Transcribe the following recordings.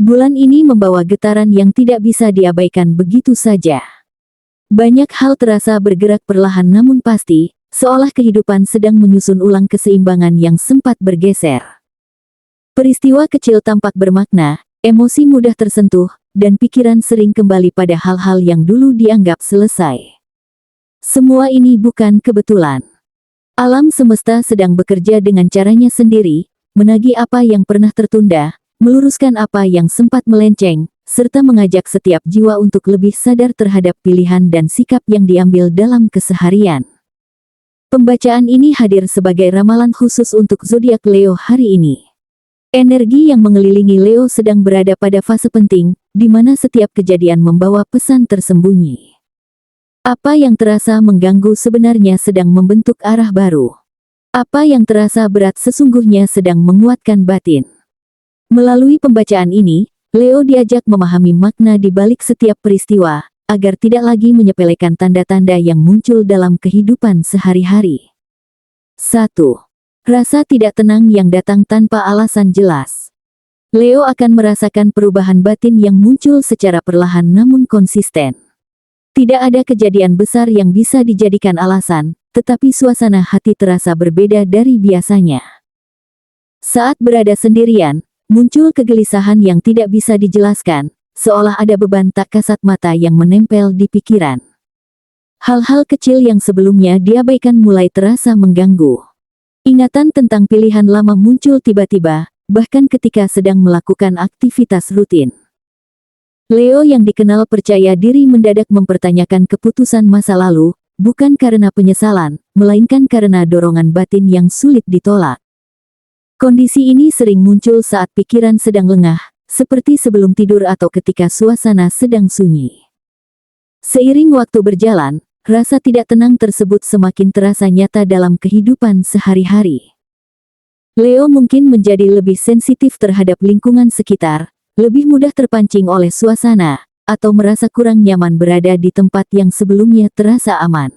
Bulan ini membawa getaran yang tidak bisa diabaikan begitu saja. Banyak hal terasa bergerak perlahan namun pasti, seolah kehidupan sedang menyusun ulang keseimbangan yang sempat bergeser. Peristiwa kecil tampak bermakna, emosi mudah tersentuh, dan pikiran sering kembali pada hal-hal yang dulu dianggap selesai. Semua ini bukan kebetulan. Alam semesta sedang bekerja dengan caranya sendiri, menagih apa yang pernah tertunda, meluruskan apa yang sempat melenceng, serta mengajak setiap jiwa untuk lebih sadar terhadap pilihan dan sikap yang diambil dalam keseharian. Pembacaan ini hadir sebagai ramalan khusus untuk zodiak Leo hari ini. Energi yang mengelilingi Leo sedang berada pada fase penting, di mana setiap kejadian membawa pesan tersembunyi. Apa yang terasa mengganggu sebenarnya sedang membentuk arah baru. Apa yang terasa berat sesungguhnya sedang menguatkan batin. Melalui pembacaan ini, Leo diajak memahami makna di balik setiap peristiwa, agar tidak lagi menyepelekan tanda-tanda yang muncul dalam kehidupan sehari-hari. 1. Rasa tidak tenang yang datang tanpa alasan jelas. Leo akan merasakan perubahan batin yang muncul secara perlahan namun konsisten. Tidak ada kejadian besar yang bisa dijadikan alasan, tetapi suasana hati terasa berbeda dari biasanya. Saat berada sendirian, muncul kegelisahan yang tidak bisa dijelaskan, seolah ada beban tak kasat mata yang menempel di pikiran. Hal-hal kecil yang sebelumnya diabaikan mulai terasa mengganggu. Ingatan tentang pilihan lama muncul tiba-tiba, bahkan ketika sedang melakukan aktivitas rutin. Leo yang dikenal percaya diri mendadak mempertanyakan keputusan masa lalu, bukan karena penyesalan, melainkan karena dorongan batin yang sulit ditolak. Kondisi ini sering muncul saat pikiran sedang lengah, seperti sebelum tidur atau ketika suasana sedang sunyi. Seiring waktu berjalan, rasa tidak tenang tersebut semakin terasa nyata dalam kehidupan sehari-hari. Leo mungkin menjadi lebih sensitif terhadap lingkungan sekitar, lebih mudah terpancing oleh suasana, atau merasa kurang nyaman berada di tempat yang sebelumnya terasa aman.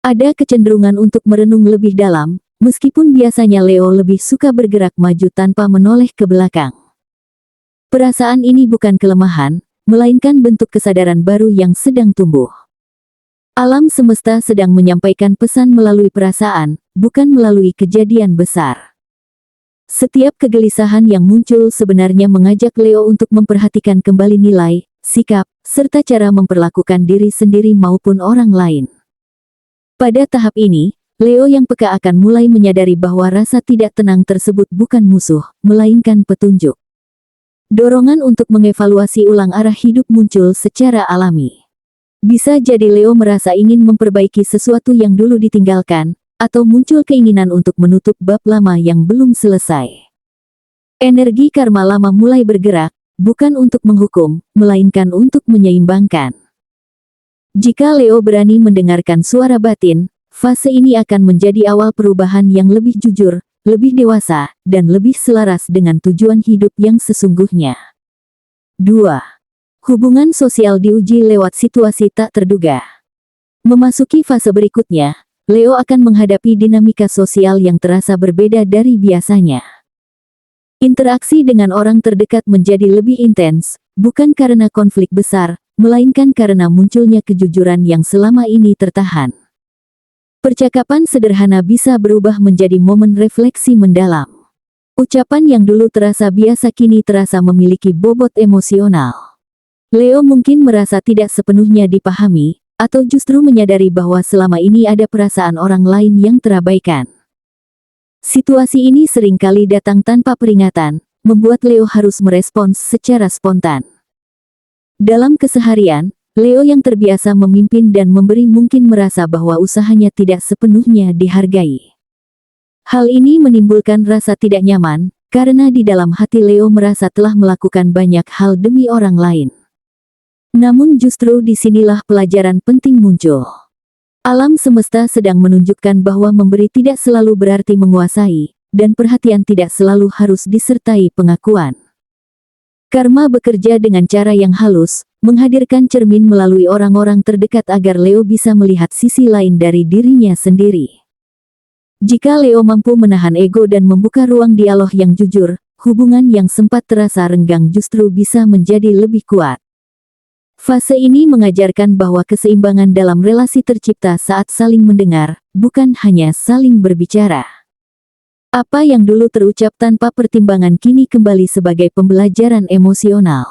Ada kecenderungan untuk merenung lebih dalam, meskipun biasanya Leo lebih suka bergerak maju tanpa menoleh ke belakang. Perasaan ini bukan kelemahan, melainkan bentuk kesadaran baru yang sedang tumbuh. Alam semesta sedang menyampaikan pesan melalui perasaan, bukan melalui kejadian besar. Setiap kegelisahan yang muncul sebenarnya mengajak Leo untuk memperhatikan kembali nilai, sikap, serta cara memperlakukan diri sendiri maupun orang lain. Pada tahap ini, Leo yang peka akan mulai menyadari bahwa rasa tidak tenang tersebut bukan musuh, melainkan petunjuk. Dorongan untuk mengevaluasi ulang arah hidup muncul secara alami. Bisa jadi Leo merasa ingin memperbaiki sesuatu yang dulu ditinggalkan, atau muncul keinginan untuk menutup bab lama yang belum selesai. Energi karma lama mulai bergerak, bukan untuk menghukum, melainkan untuk menyeimbangkan. Jika Leo berani mendengarkan suara batin, fase ini akan menjadi awal perubahan yang lebih jujur, lebih dewasa, dan lebih selaras dengan tujuan hidup yang sesungguhnya. 2. Hubungan sosial diuji lewat situasi tak terduga. Memasuki fase berikutnya, Leo akan menghadapi dinamika sosial yang terasa berbeda dari biasanya. Interaksi dengan orang terdekat menjadi lebih intens, bukan karena konflik besar, melainkan karena munculnya kejujuran yang selama ini tertahan. Percakapan sederhana bisa berubah menjadi momen refleksi mendalam. Ucapan yang dulu terasa biasa kini terasa memiliki bobot emosional. Leo mungkin merasa tidak sepenuhnya dipahami, atau justru menyadari bahwa selama ini ada perasaan orang lain yang terabaikan. Situasi ini seringkali datang tanpa peringatan, membuat Leo harus merespons secara spontan. Dalam keseharian, Leo yang terbiasa memimpin dan memberi mungkin merasa bahwa usahanya tidak sepenuhnya dihargai. Hal ini menimbulkan rasa tidak nyaman, karena di dalam hati Leo merasa telah melakukan banyak hal demi orang lain. Namun justru disinilah pelajaran penting muncul. Alam semesta sedang menunjukkan bahwa memberi tidak selalu berarti menguasai, dan perhatian tidak selalu harus disertai pengakuan. Karma bekerja dengan cara yang halus, menghadirkan cermin melalui orang-orang terdekat agar Leo bisa melihat sisi lain dari dirinya sendiri. Jika Leo mampu menahan ego dan membuka ruang dialog yang jujur, hubungan yang sempat terasa renggang justru bisa menjadi lebih kuat. Fase ini mengajarkan bahwa keseimbangan dalam relasi tercipta saat saling mendengar, bukan hanya saling berbicara. Apa yang dulu terucap tanpa pertimbangan kini kembali sebagai pembelajaran emosional.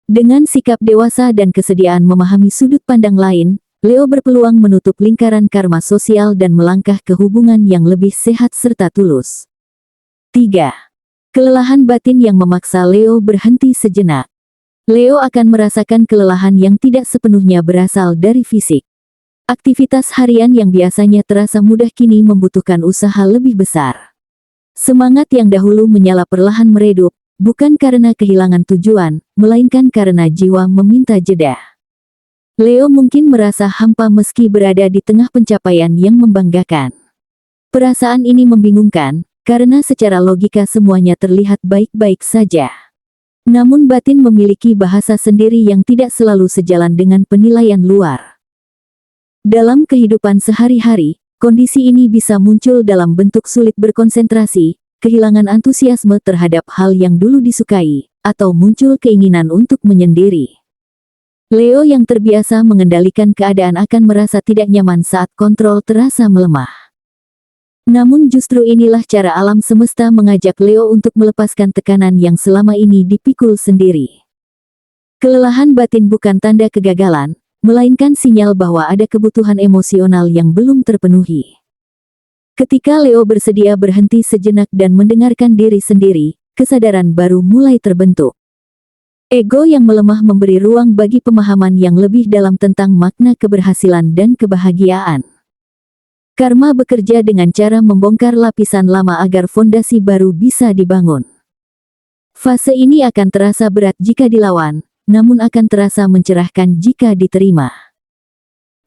Dengan sikap dewasa dan kesediaan memahami sudut pandang lain, Leo berpeluang menutup lingkaran karma sosial dan melangkah ke hubungan yang lebih sehat serta tulus. 3. Kelelahan batin yang memaksa Leo berhenti sejenak. Leo akan merasakan kelelahan yang tidak sepenuhnya berasal dari fisik. Aktivitas harian yang biasanya terasa mudah kini membutuhkan usaha lebih besar. Semangat yang dahulu menyala perlahan meredup, bukan karena kehilangan tujuan, melainkan karena jiwa meminta jeda. Leo mungkin merasa hampa meski berada di tengah pencapaian yang membanggakan. Perasaan ini membingungkan, karena secara logika semuanya terlihat baik-baik saja. Namun batin memiliki bahasa sendiri yang tidak selalu sejalan dengan penilaian luar. Dalam kehidupan sehari-hari, kondisi ini bisa muncul dalam bentuk sulit berkonsentrasi, kehilangan antusiasme terhadap hal yang dulu disukai, atau muncul keinginan untuk menyendiri. Leo yang terbiasa mengendalikan keadaan akan merasa tidak nyaman saat kontrol terasa melemah. Namun justru inilah cara alam semesta mengajak Leo untuk melepaskan tekanan yang selama ini dipikul sendiri. Kelelahan batin bukan tanda kegagalan, melainkan sinyal bahwa ada kebutuhan emosional yang belum terpenuhi. Ketika Leo bersedia berhenti sejenak dan mendengarkan diri sendiri, kesadaran baru mulai terbentuk. Ego yang melemah memberi ruang bagi pemahaman yang lebih dalam tentang makna keberhasilan dan kebahagiaan. Karma bekerja dengan cara membongkar lapisan lama agar fondasi baru bisa dibangun. Fase ini akan terasa berat jika dilawan, namun akan terasa mencerahkan jika diterima.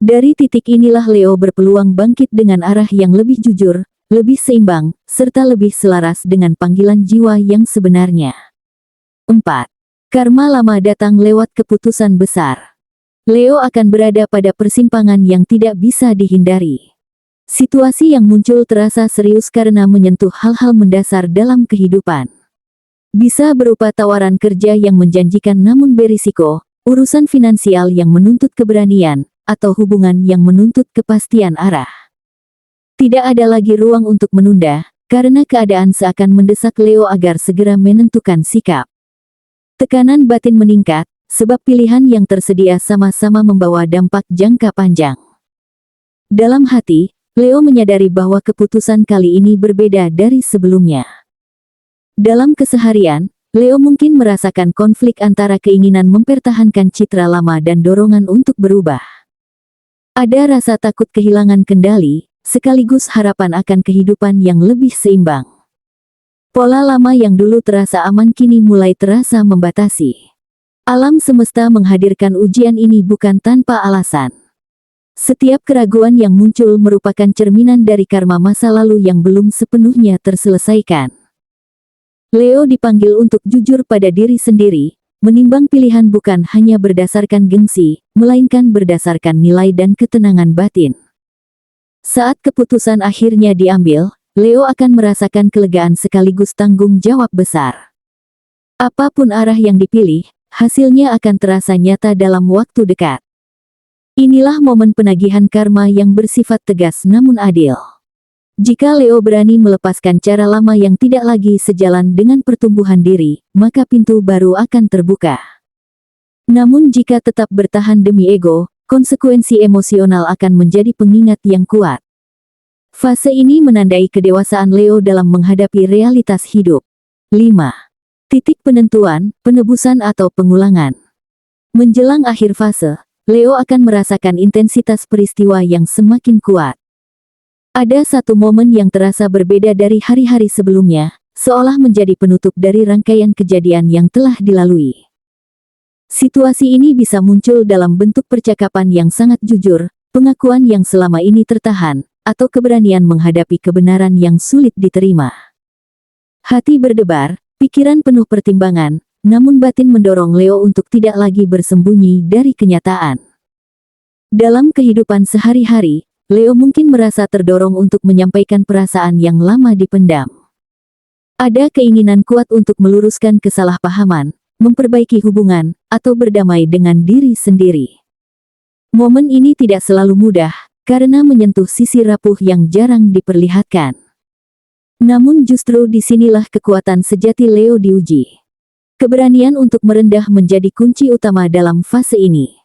Dari titik inilah Leo berpeluang bangkit dengan arah yang lebih jujur, lebih seimbang, serta lebih selaras dengan panggilan jiwa yang sebenarnya. 4. Karma lama datang lewat keputusan besar. Leo akan berada pada persimpangan yang tidak bisa dihindari. Situasi yang muncul terasa serius karena menyentuh hal-hal mendasar dalam kehidupan. Bisa berupa tawaran kerja yang menjanjikan namun berisiko, urusan finansial yang menuntut keberanian, atau hubungan yang menuntut kepastian arah. Tidak ada lagi ruang untuk menunda, karena keadaan seakan mendesak Leo agar segera menentukan sikap. Tekanan batin meningkat, sebab pilihan yang tersedia sama-sama membawa dampak jangka panjang. Dalam hati, Leo menyadari bahwa keputusan kali ini berbeda dari sebelumnya. Dalam keseharian, Leo mungkin merasakan konflik antara keinginan mempertahankan citra lama dan dorongan untuk berubah. Ada rasa takut kehilangan kendali, sekaligus harapan akan kehidupan yang lebih seimbang. Pola lama yang dulu terasa aman kini mulai terasa membatasi. Alam semesta menghadirkan ujian ini bukan tanpa alasan. Setiap keraguan yang muncul merupakan cerminan dari karma masa lalu yang belum sepenuhnya terselesaikan. Leo dipanggil untuk jujur pada diri sendiri, menimbang pilihan bukan hanya berdasarkan gengsi, melainkan berdasarkan nilai dan ketenangan batin. Saat keputusan akhirnya diambil, Leo akan merasakan kelegaan sekaligus tanggung jawab besar. Apapun arah yang dipilih, hasilnya akan terasa nyata dalam waktu dekat. Inilah momen penagihan karma yang bersifat tegas namun adil. Jika Leo berani melepaskan cara lama yang tidak lagi sejalan dengan pertumbuhan diri, maka pintu baru akan terbuka. Namun jika tetap bertahan demi ego, konsekuensi emosional akan menjadi pengingat yang kuat. Fase ini menandai kedewasaan Leo dalam menghadapi realitas hidup. 5. Titik penentuan, penebusan atau pengulangan. Menjelang akhir fase, Leo akan merasakan intensitas peristiwa yang semakin kuat. Ada satu momen yang terasa berbeda dari hari-hari sebelumnya, seolah menjadi penutup dari rangkaian kejadian yang telah dilalui. Situasi ini bisa muncul dalam bentuk percakapan yang sangat jujur, pengakuan yang selama ini tertahan, atau keberanian menghadapi kebenaran yang sulit diterima. Hati berdebar, pikiran penuh pertimbangan, namun batin mendorong Leo untuk tidak lagi bersembunyi dari kenyataan. Dalam kehidupan sehari-hari, Leo mungkin merasa terdorong untuk menyampaikan perasaan yang lama dipendam. Ada keinginan kuat untuk meluruskan kesalahpahaman, memperbaiki hubungan, atau berdamai dengan diri sendiri. Momen ini tidak selalu mudah, karena menyentuh sisi rapuh yang jarang diperlihatkan. Namun justru disinilah kekuatan sejati Leo diuji. Keberanian untuk merendah menjadi kunci utama dalam fase ini.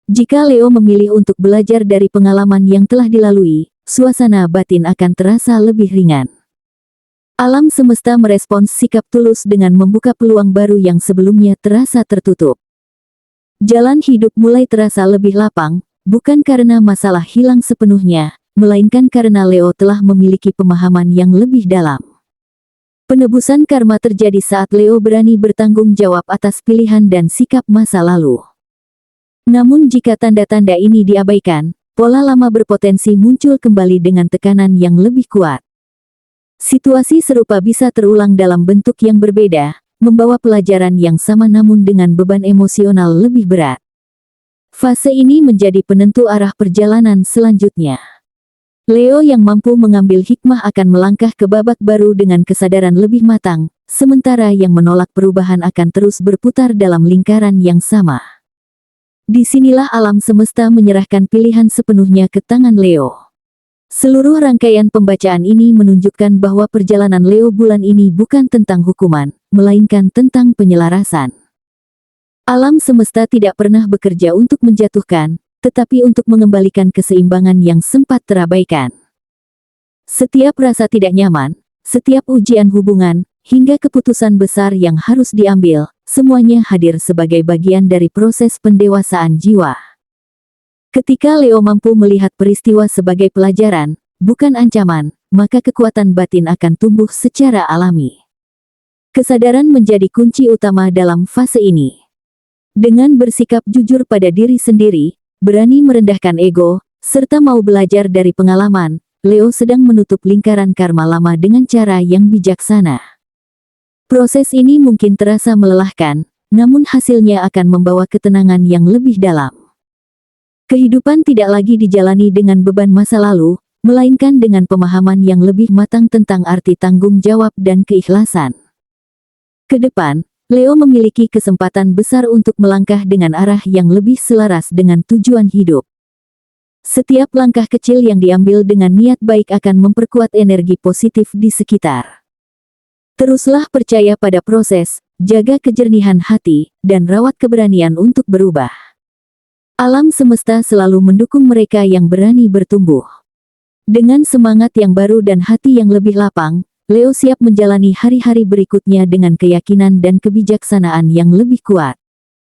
Jika Leo memilih untuk belajar dari pengalaman yang telah dilalui, suasana batin akan terasa lebih ringan. Alam semesta merespons sikap tulus dengan membuka peluang baru yang sebelumnya terasa tertutup. Jalan hidup mulai terasa lebih lapang, bukan karena masalah hilang sepenuhnya, melainkan karena Leo telah memiliki pemahaman yang lebih dalam. Penebusan karma terjadi saat Leo berani bertanggung jawab atas pilihan dan sikap masa lalu. Namun jika tanda-tanda ini diabaikan, pola lama berpotensi muncul kembali dengan tekanan yang lebih kuat. Situasi serupa bisa terulang dalam bentuk yang berbeda, membawa pelajaran yang sama namun dengan beban emosional lebih berat. Fase ini menjadi penentu arah perjalanan selanjutnya. Leo yang mampu mengambil hikmah akan melangkah ke babak baru dengan kesadaran lebih matang, sementara yang menolak perubahan akan terus berputar dalam lingkaran yang sama. Disinilah alam semesta menyerahkan pilihan sepenuhnya ke tangan Leo. Seluruh rangkaian pembacaan ini menunjukkan bahwa perjalanan Leo bulan ini bukan tentang hukuman, melainkan tentang penyelarasan. Alam semesta tidak pernah bekerja untuk menjatuhkan, tetapi untuk mengembalikan keseimbangan yang sempat terabaikan. Setiap rasa tidak nyaman, setiap ujian hubungan, hingga keputusan besar yang harus diambil, semuanya hadir sebagai bagian dari proses pendewasaan jiwa. Ketika Leo mampu melihat peristiwa sebagai pelajaran, bukan ancaman, maka kekuatan batin akan tumbuh secara alami. Kesadaran menjadi kunci utama dalam fase ini. Dengan bersikap jujur pada diri sendiri, berani merendahkan ego, serta mau belajar dari pengalaman, Leo sedang menutup lingkaran karma lama dengan cara yang bijaksana. Proses ini mungkin terasa melelahkan, namun hasilnya akan membawa ketenangan yang lebih dalam. Kehidupan tidak lagi dijalani dengan beban masa lalu, melainkan dengan pemahaman yang lebih matang tentang arti tanggung jawab dan keikhlasan. Ke depan, Leo memiliki kesempatan besar untuk melangkah dengan arah yang lebih selaras dengan tujuan hidup. Setiap langkah kecil yang diambil dengan niat baik akan memperkuat energi positif di sekitar. Teruslah percaya pada proses, jaga kejernihan hati, dan rawat keberanian untuk berubah. Alam semesta selalu mendukung mereka yang berani bertumbuh. Dengan semangat yang baru dan hati yang lebih lapang, Leo siap menjalani hari-hari berikutnya dengan keyakinan dan kebijaksanaan yang lebih kuat.